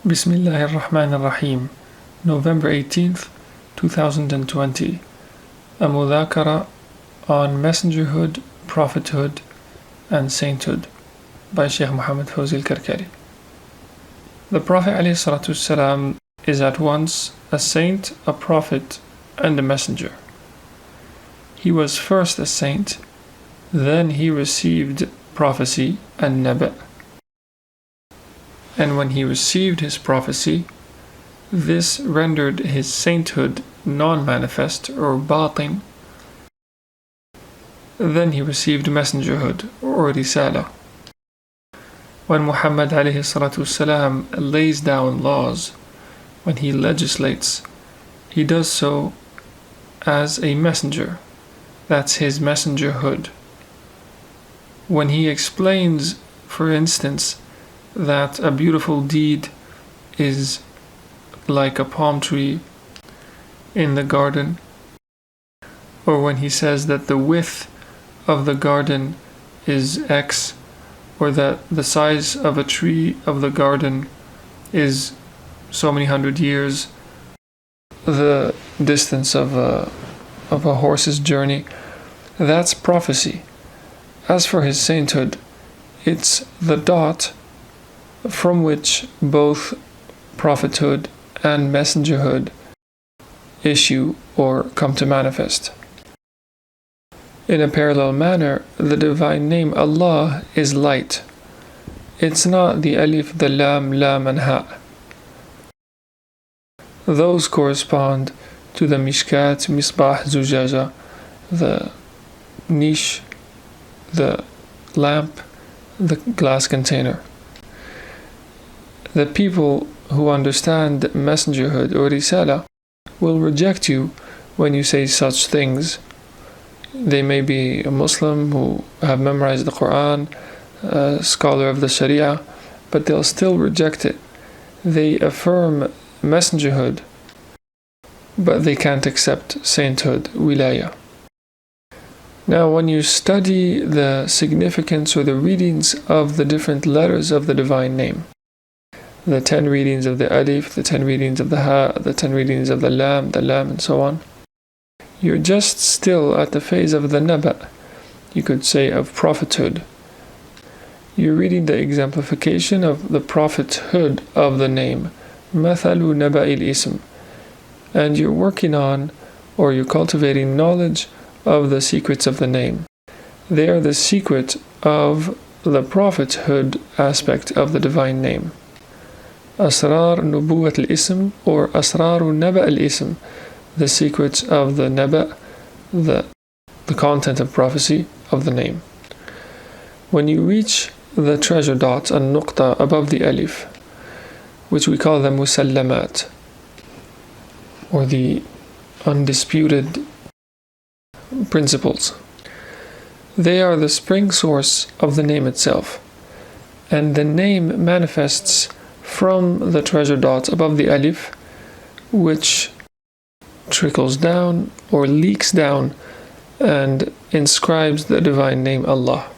Bismillahirrahmanirrahim. November 18th, 2020. A Mudhākara on Messengerhood, Prophethood, and Sainthood by Shaykh Muhammad Fawzi. The Prophet ﷺ is at once a saint, a prophet, and a messenger. He was first a saint, then he received prophecy and naba'. And when he received his prophecy, this rendered his sainthood non-manifest or batin. Then he received messengerhood or risala. When Muhammad ﷺ lays down laws, when he legislates, he does so as a messenger. That's his messengerhood. When he explains, for instance, that a beautiful deed is like a palm tree in the garden, or when he says that the width of the garden is X, or that the size of a tree of the garden is so many hundred years, the distance of a horse's journey, that's prophecy. As for his sainthood, it's the dot from which both prophethood and messengerhood issue or come to manifest. In a parallel manner, the divine name Allah is light. It's not the alif, the lam, and ha. Those correspond to the mishkat, misbah, zujaja, the niche, the lamp, the glass container. The people who understand messengerhood or risala will reject you when you say such things. They may be a Muslim who have memorized the Quran, a scholar of the Sharia, but they'll still reject it. They affirm messengerhood, but they can't accept sainthood, wilaya. Now, when you study the significance or the readings of the different letters of the divine name, the 10 readings of the alif, the 10 readings of the ha, the 10 readings of the lam, and so on, you're just still at the phase of the naba', you could say of prophethood. You're reading the exemplification of the prophethood of the name, mathalu naba'il ism, and you're working on, or you're cultivating knowledge of the secrets of the name. They are the secret of the prophethood aspect of the divine name. Asrar nubuwat al-ism or asraru naba' al-ism, the secrets of the naba', the content of prophecy of the name. When you reach the treasure dot and nuqta above the alif, which we call the musallamat, or the undisputed principles, they are the spring source of the name itself, and the name manifests from the treasure dot above the alif, which trickles down or leaks down and inscribes the divine name Allah.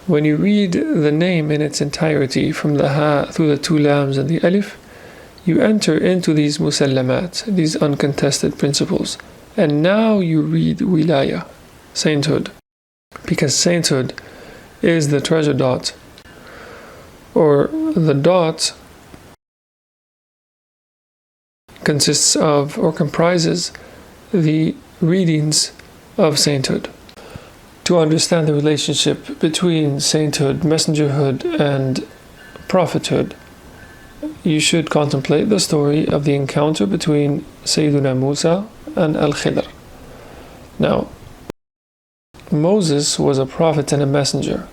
When you read the name in its entirety from the ha through the 2 lams and the alif, you enter into these musallamat, these uncontested principles, and now you read wilaya, sainthood, because sainthood is the treasure dot, or the dot consists of or comprises the readings of sainthood. To understand the relationship between sainthood, messengerhood, and prophethood, you should contemplate the story of the encounter between Sayyiduna Musa and Al-Khidr. Now, Moses was a prophet and a messenger.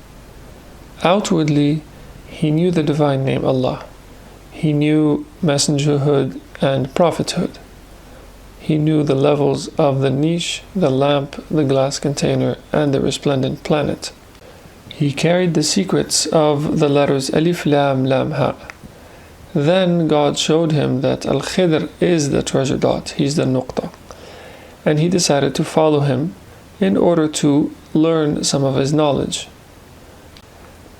Outwardly, he knew the divine name Allah. He knew messengerhood and prophethood. He knew the levels of the niche, the lamp, the glass container, and the resplendent planet. He carried the secrets of the letters alif, lam, ha. Then God showed him that Al-Khidr is the treasure dot, he's the nuqta. And he decided to follow him in order to learn some of his knowledge.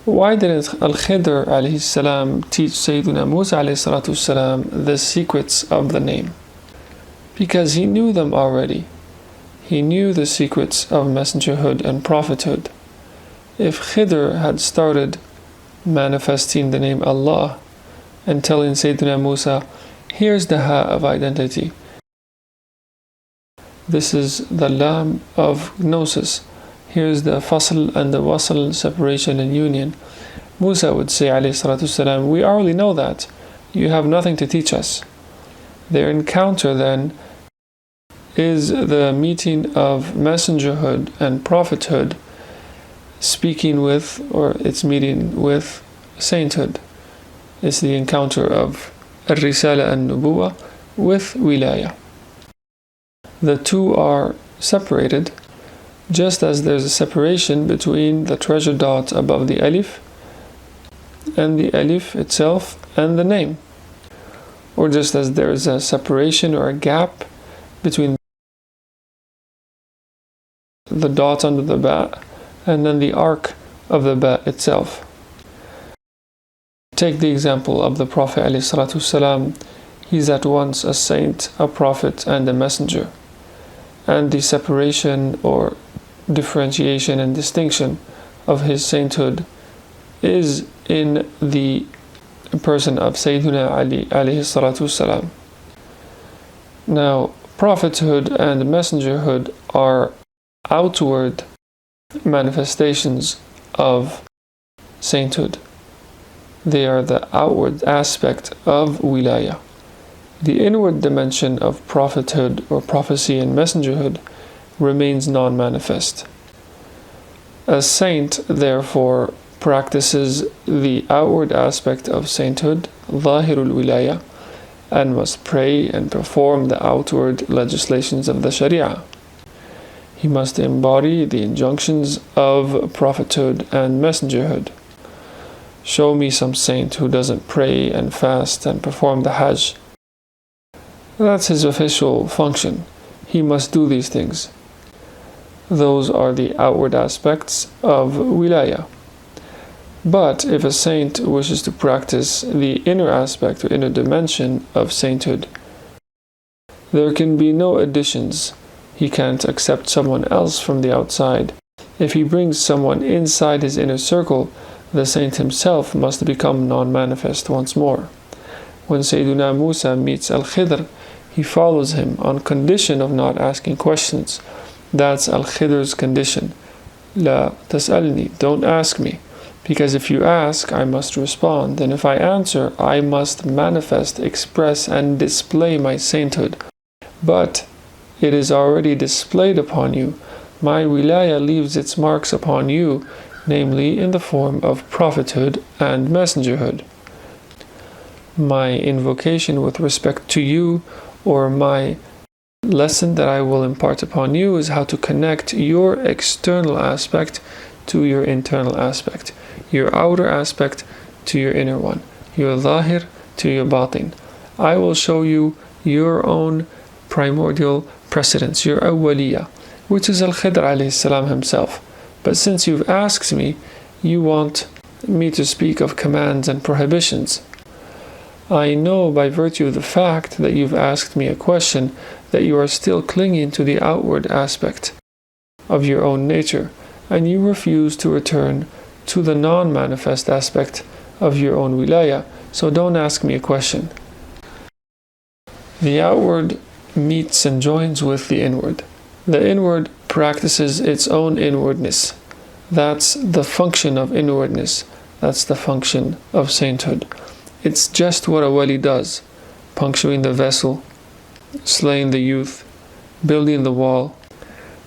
Why didn't Al-Khidr alayhi salam teach Sayyidina Musa alayhi salatu salam the secrets of the name? Because he knew them already. He knew the secrets of messengerhood and prophethood. If Khidr had started manifesting the name Allah and telling Sayyidina Musa, here's the ha of identity, this is the lam of gnosis, here's the fasl and the wasl, separation and union, Musa would say alayhi salatu salam, we already know that, you have nothing to teach us. Their encounter then is the meeting of messengerhood and prophethood speaking with, or it's meeting with sainthood. It's the encounter of al-risala and nubuwa with wilaya. The two are separated, just as there's a separation between the treasure dot above the alif and the alif itself and the name, or just as there's a separation or a gap between the dot under the ba and then the arc of the ba itself. Take the example of the Prophet ﷺ. He's at once a saint, a prophet, and a messenger. And the separation or differentiation and distinction of his sainthood is in the person of Sayyidina Ali ﷺ. Now, prophethood and messengerhood are outward manifestations of sainthood. They are the outward aspect of wilaya. The inward dimension of prophethood or prophecy and messengerhood remains non-manifest. A saint, therefore, practices the outward aspect of sainthood, zahirul wilaya, and must pray and perform the outward legislations of the Sharia. He must embody the injunctions of prophethood and messengerhood. Show me some saint who doesn't pray and fast and perform the Hajj. That's his official function. He must do these things. Those are the outward aspects of wilaya. But if a saint wishes to practice the inner aspect or inner dimension of sainthood, there can be no additions. He can't accept someone else from the outside. If he brings someone inside his inner circle, the saint himself must become non-manifest once more. When Sayyidina Musa meets Al-Khidr, he follows him on condition of not asking questions. That's Al-Khidr's condition. La tas'alni, don't ask me. Because if you ask, I must respond. And if I answer, I must manifest, express, and display my sainthood. But it is already displayed upon you. My wilaya leaves its marks upon you, namely in the form of prophethood and messengerhood. My invocation with respect to you, or my lesson that I will impart upon you, is how to connect your external aspect to your internal aspect, your outer aspect to your inner one, your zahir to your batin. I will show you your own primordial precedence, your awwaliya, which is Al-Khidr alayhi salam himself. But since you've asked me, you want me to speak of commands and prohibitions. I know by virtue of the fact that you've asked me a question that you are still clinging to the outward aspect of your own nature, and you refuse to return to the non-manifest aspect of your own wilaya, so don't ask me a question. The outward meets and joins with the inward. The inward practices its own inwardness. That's the function of inwardness. That's the function of sainthood. It's just what a wali does: puncturing the vessel, slaying the youth, building the wall.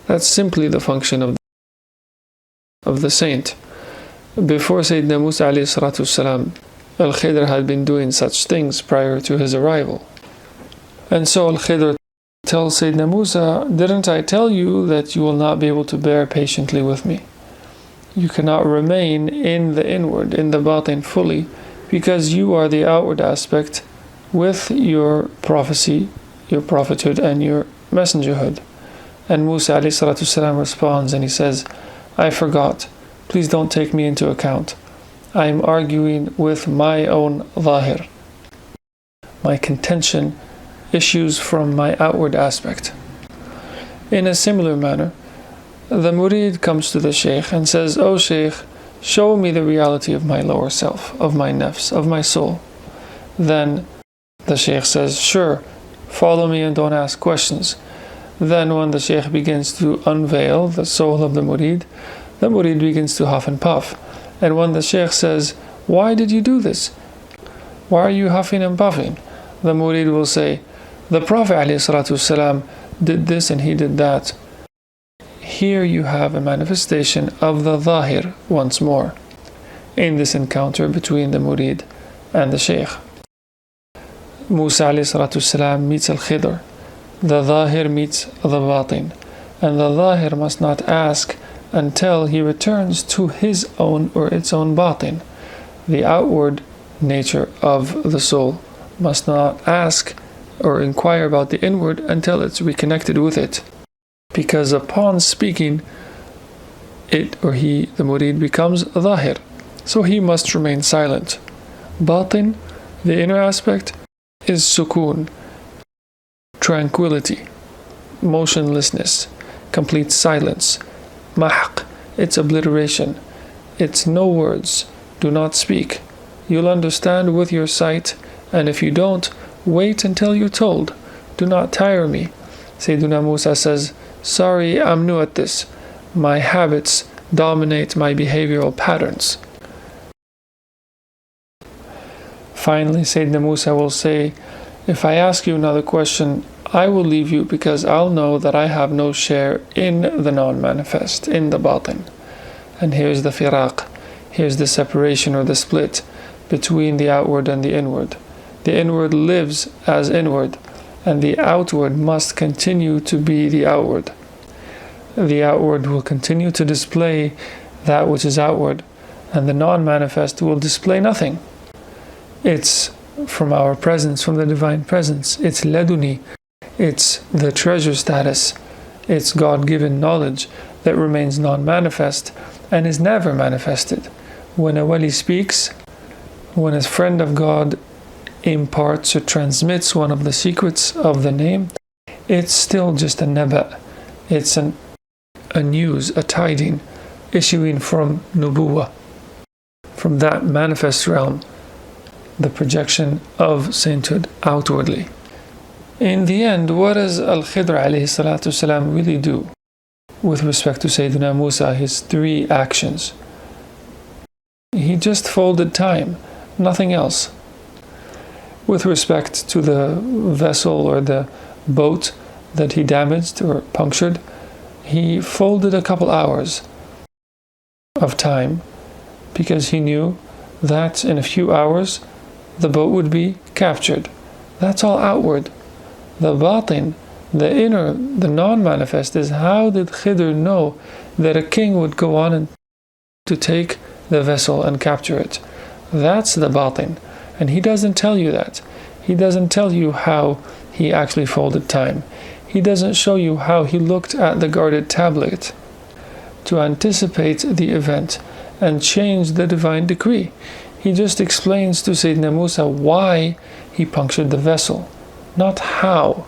That's simply the function of the saint. Before Sayyidina Musa alayhi salatu salam, Al-Khidr had been doing such things prior to his arrival. And so Al-Khidr tells Sayyidina Musa, didn't I tell you that you will not be able to bear patiently with me? You cannot remain in the inward, in the batin fully, because you are the outward aspect with your prophecy, your prophethood, and your messengerhood. And Musa alayhi salatu salam responds and he says, I forgot. Please don't take me into account. I am arguing with my own zahir. My contention issues from my outward aspect. In a similar manner, the murid comes to the Shaykh and says, "O Shaykh, show me the reality of my lower self, of my nafs, of my soul." Then the Shaykh says, "Sure, follow me and don't ask questions." Then when the Shaykh begins to unveil the soul of the murid begins to huff and puff. And when the Shaykh says, "Why did you do this? Why are you huffing and puffing?" the murid will say, "The Prophet ﷺ did this and he did that." Here you have a manifestation of the zahir once more in this encounter between the murid and the Shaykh. Musa ﷺ meets Al-Khidr. The zahir meets the batin, and the zahir must not ask until he returns to his own or its own batin. The outward nature of the soul must not ask or inquire about the inward until it's reconnected with it, because upon speaking, it or he, the murid, becomes zahir, so he must remain silent. Batin, the inner aspect, is sukoon, tranquility, motionlessness, complete silence. Mahq, it's obliteration. It's no words. Do not speak. You'll understand with your sight, and if you don't, wait until you're told. Do not tire me. Sayyiduna Musa says, "Sorry, I'm new at this. My habits dominate my behavioral patterns." Finally, Sayyidina Musa will say, "If I ask you another question, I will leave you because I'll know that I have no share in the non-manifest, in the batin." And here's the firaq, here's the separation or the split between the outward and the inward. The inward lives as inward, and the outward must continue to be the outward. The outward will continue to display that which is outward, and the non-manifest will display nothing. It's from our presence, from the divine presence. It's laduni. It's the treasure status. It's God-given knowledge that remains non-manifest and is never manifested. When a wali speaks, when a friend of God imparts or transmits one of the secrets of the name, it's still just a naba. It's a news, a tiding, issuing from nubuwah, from that manifest realm, the projection of sainthood outwardly. In the end, what does Al-Khidr alayhi salatu salam really do with respect to Sayyidina Musa, his three actions? He just folded time, nothing else. With respect to the vessel or the boat that he damaged or punctured, he folded a couple hours of time because he knew that in a few hours the boat would be captured. That's all outward. The batin, the inner, the non-manifest is how did Khidr know that a king would go on and to take the vessel and capture it? That's the batin. And he doesn't tell you that. He doesn't tell you how he actually folded time. He doesn't show you how he looked at the guarded tablet to anticipate the event and change the divine decree. He just explains to Sayyidina Musa why he punctured the vessel, not how.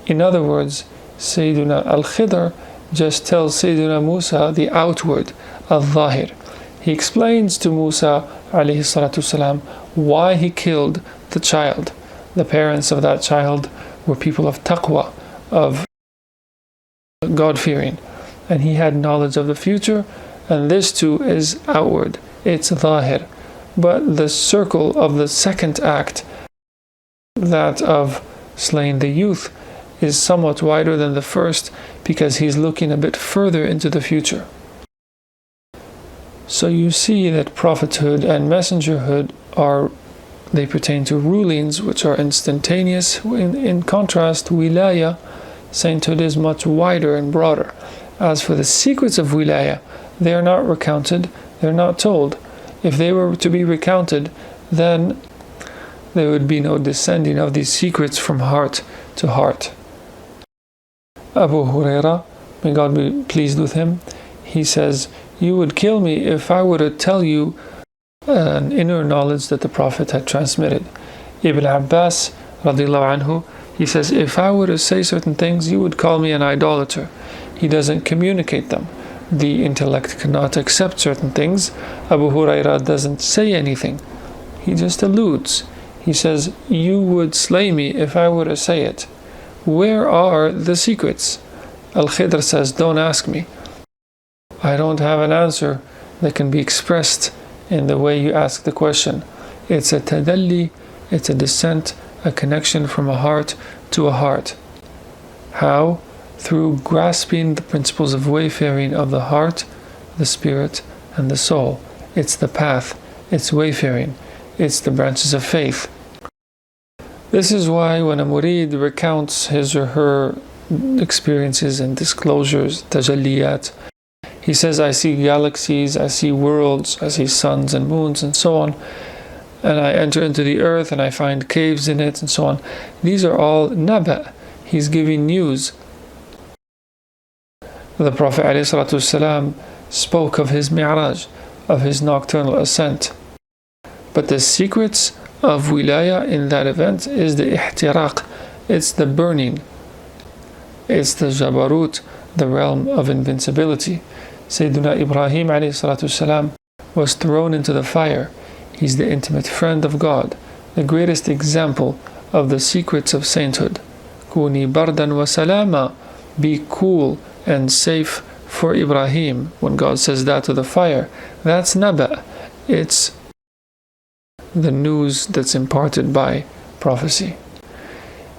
In other words, Sayyidina Al-Khidr just tells Sayyidina Musa the outward, al-zahir. He explains to Musa alayhi salatu salam why he killed the child. The parents of that child were people of taqwa, of God-fearing, and he had knowledge of the future, and this too is outward, it's zahir. But the circle of the second act, that of slaying the youth, is somewhat wider than the first because he's looking a bit further into the future. So you see that prophethood and messengerhood they pertain to rulings which are instantaneous. In contrast, wilaya, sainthood, is much wider and broader. As for the secrets of wilaya, they are not recounted, they're not told. If they were to be recounted, then there would be no descending of these secrets from heart to heart. Abu Huraira, may God be pleased with him, he says, "You would kill me if I were to tell you an inner knowledge that the Prophet had transmitted. Ibn Abbas radiallahu anhu, he says, if I were to say certain things, you would call me an idolater. He doesn't communicate them. The intellect cannot accept certain things. Abu Hurairah doesn't say anything. He just alludes. He says, you would slay me if I were to say it. Where are the secrets? Al-Khidr says, don't ask me. I don't have an answer that can be expressed in the way you ask the question. It's a tadalli, it's a descent, a connection from a heart to a heart. How? Through grasping the principles of wayfaring of the heart, the spirit, and the soul. It's the path, it's wayfaring, it's the branches of faith. This is why when a murid recounts his or her experiences and disclosures, tajalliyat, he says, I see galaxies, I see worlds, I see suns and moons and so on, and I enter into the earth and I find caves in it and so on. These are all naba. He's giving news. The Prophet ﷺ spoke of his mi'raj, of his nocturnal ascent. But the secrets of wilaya in that event is the ihtiraq, it's the burning, it's the jabarut, the realm of invincibility. Sayyiduna Ibrahim ﷺ was thrown into the fire. He's the intimate friend of God, the greatest example of the secrets of sainthood. Kuni bardan wa salama, be cool and safe for Ibrahim. When God says that to the fire, that's naba. It's the news that's imparted by prophecy.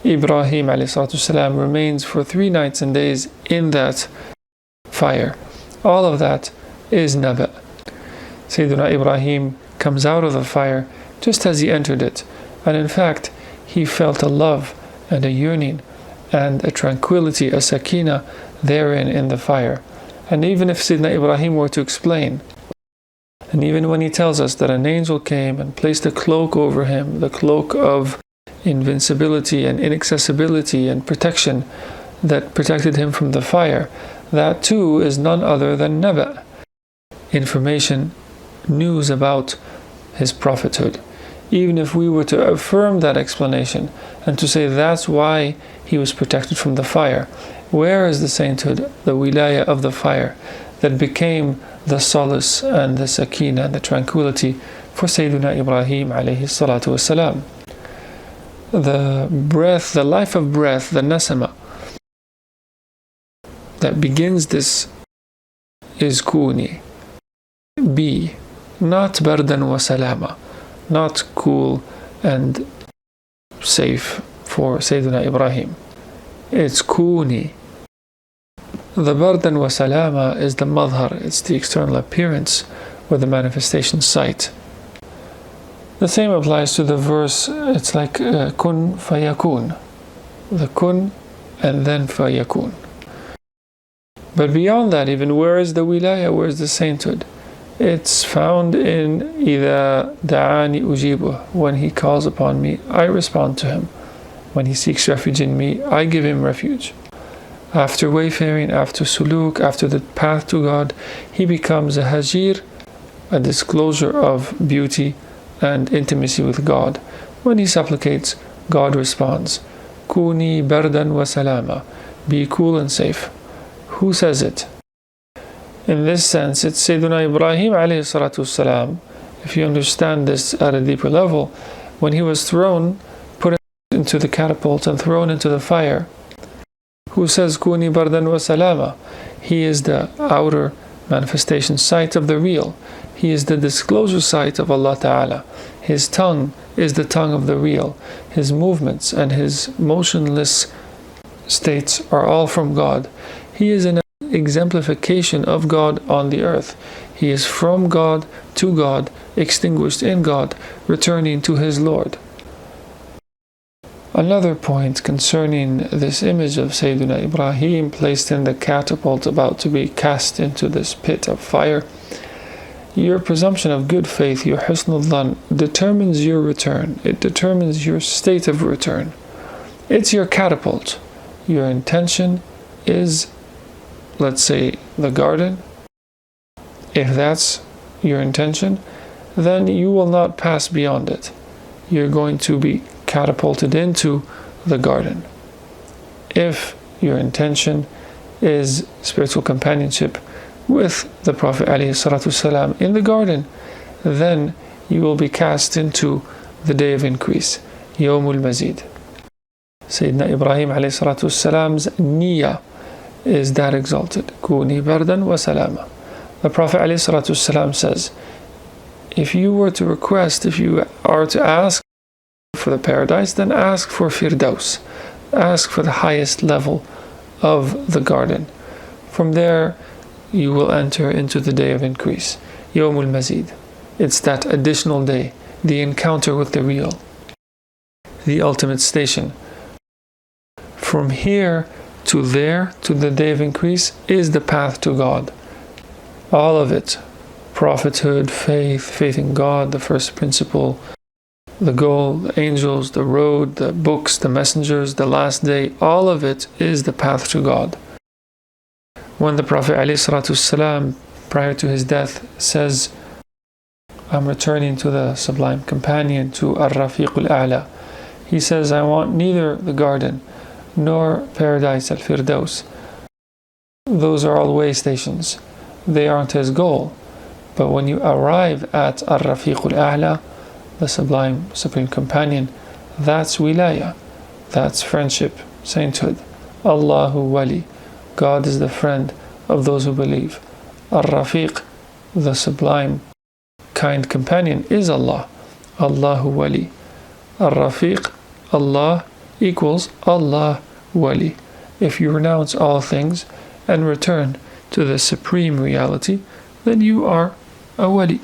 Ibrahim ﷺ remains for 3 nights and days in that fire. All of that is naba. Sayyiduna Ibrahim comes out of the fire just as he entered it, and in fact he felt a love and a yearning and a tranquility, a sakina therein in the fire. And even if Sayyidina Ibrahim were to explain, and even when he tells us that an angel came and placed a cloak over him, the cloak of invincibility and inaccessibility and protection that protected him from the fire, that too is none other than naba, information, news about his prophethood. Even if we were to affirm that explanation and to say that's why he was protected from the fire, where is the sainthood, the wilaya of the fire that became the solace and the sakina and the tranquility for Sayyiduna Ibrahim alayhi salatu wasalam? The breath, the life of breath, the nasama that begins this is kuni, be, not bardan wa salama, not cool and safe for Sayyiduna Ibrahim. It's kuni. The bardan wa salama is the madhar, it's the external appearance or the manifestation site. The same applies to the verse, it's like kun fayakun. The kun and then fayakun. But beyond that, even, where is the wilaya, where is the sainthood? It's found in إِذَا دَعَانِ أُجِيبُهُ. When he calls upon me, I respond to him. When he seeks refuge in me, I give him refuge. After wayfaring, after suluk, after the path to God, he becomes a hajir, a disclosure of beauty and intimacy with God. When he supplicates, God responds. Kuni bardan wa salama. Be cool and safe. Who says it? In this sense, it's Sayyiduna Ibrahim alayhi salatu wasalam. If you understand this at a deeper level, when he was thrown, put into the catapult and thrown into the fire, who says Kuni bardan wa salama? He is the outer manifestation site of the real. He is the disclosure site of Allah Ta'ala. His tongue is the tongue of the real. His movements and his motionless states are all from God. He is an exemplification of God on the earth. He is from God to God, extinguished in God, returning to his Lord. Another point concerning this image of Sayyidina Ibrahim placed in the catapult about to be cast into this pit of fire, your presumption of good faith, your husnul dhan, determines your return. It determines your state of return. It's your catapult. Your intention is, let's say, the garden. If that's your intention, then you will not pass beyond it. You're going to be catapulted into the garden. If your intention is spiritual companionship with the Prophet ﷺ in the garden, then you will be cast into the day of increase, Yawmul Mazid. Sayyidina Ibrahim ﷺ's niyyah is that exalted. Kuni bardan wa salama. The Prophet ﷺ says, if you were to request, if you are to ask for the paradise, then ask for Firdaus. Ask for the highest level of the garden. From there, you will enter into the day of increase, Yawmul Mazid. It's that additional day, the encounter with the real, the ultimate station. From here to there, to the day of increase, is the path to God. All of it, prophethood, faith in God, the first principle, the goal, the angels, the road, the books, the messengers, the last day, all of it is the path to God. When the Prophet ﷺ, prior to his death, says, I'm returning to the sublime companion, to Ar-Rafiq al-A'la, he says, I want neither the garden nor paradise al-Firdaus. Those are all way stations. They aren't his goal. But when you arrive at Ar-Rafiq al-A'la, the sublime supreme companion, that's wilaya, that's friendship, sainthood. Allahu wali, God is the friend of those who believe. Ar-Rafiq, the sublime kind companion, is Allah. Allahu wali. Ar-Rafiq, Allah, equals Allah wali. If you renounce all things and return to the supreme reality, then you are a wali.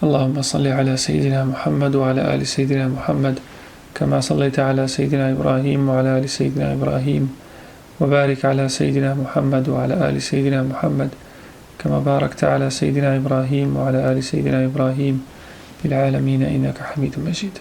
اللهم صل على سيدنا محمد وعلى آل سيدنا محمد كما صليت على سيدنا إبراهيم وعلى آل سيدنا إبراهيم وبارك على سيدنا محمد وعلى آل سيدنا محمد كما باركت على سيدنا إبراهيم وعلى آل سيدنا إبراهيم في العالمين إنك حميد مجيد.